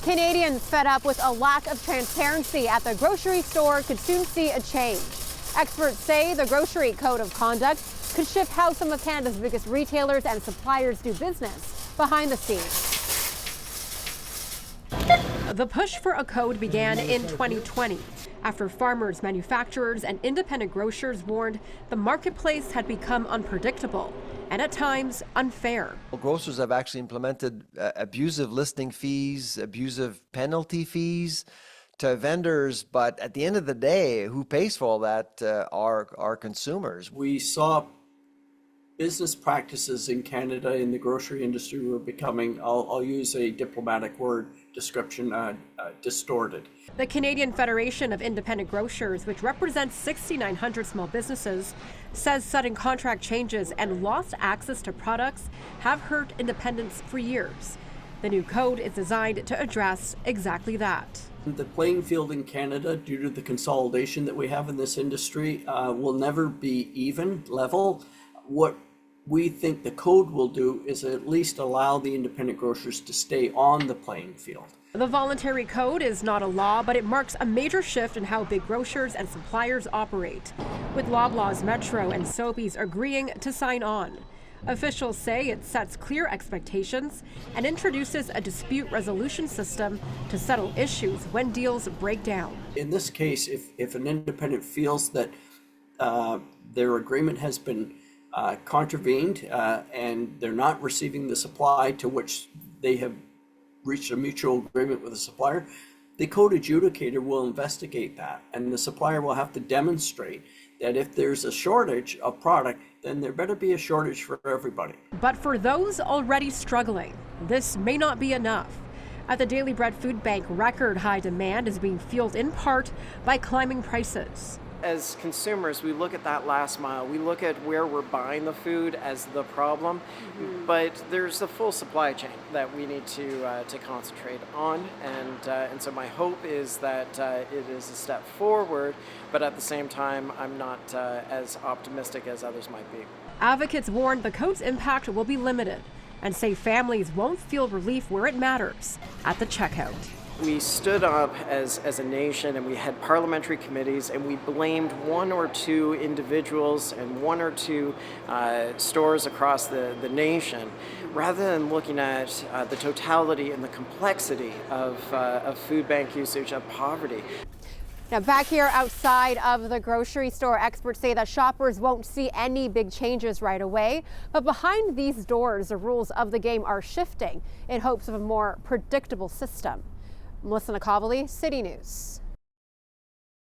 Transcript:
Canadians fed up with a lack of transparency at the grocery store could soon see a change. Experts say the grocery code of conduct could shift how some of Canada's biggest retailers and suppliers do business behind the scenes. The push for a code began in 2020 after farmers, manufacturers, and independent grocers warned the marketplace had become unpredictable and at times unfair. Well, grocers have actually implemented abusive listing fees, abusive penalty fees to vendors, but at the end of the day, who pays for all that are consumers. We saw business practices in Canada in the grocery industry were becoming, I'll use a diplomatic word description, distorted. The Canadian Federation of Independent Grocers, which represents 6,900 small businesses, says sudden contract changes and lost access to products have hurt independents for years. The new code is designed to address exactly that. The playing field in Canada, due to the consolidation that we have in this industry, will never be even, level. What we think the code will do is at least allow the independent grocers to stay on the playing field. The voluntary code is not a law, but it marks a major shift in how big grocers and suppliers operate, with Loblaws, Metro, and Sobeys agreeing to sign on. Officials say it sets clear expectations and introduces a dispute resolution system to settle issues when deals break down. In this case, if an independent feels that their agreement has been contravened and they're not receiving the supply to which they have reached a mutual agreement with the supplier, the code adjudicator will investigate that, and the supplier will have to demonstrate that if there's a shortage of product, then there better be a shortage for everybody. But for those already struggling, this may not be enough. At the Daily Bread Food Bank, record high demand is being fueled in part by climbing prices. As consumers, we look at that last mile. We look at where we're buying the food as the problem, but there's the full supply chain that we need to concentrate on. And so my hope is that it is a step forward, but at the same time, I'm not as optimistic as others might be. Advocates warn the code's impact will be limited and say families won't feel relief where it matters at the checkout. We stood up as a nation and we had parliamentary committees and we blamed one or two individuals and one or two stores across the nation rather than looking at the totality and the complexity of food bank usage, of poverty. Now, back here outside of the grocery store, experts say that shoppers won't see any big changes right away. But behind these doors, the rules of the game are shifting in hopes of a more predictable system. Nakhavoly, City News.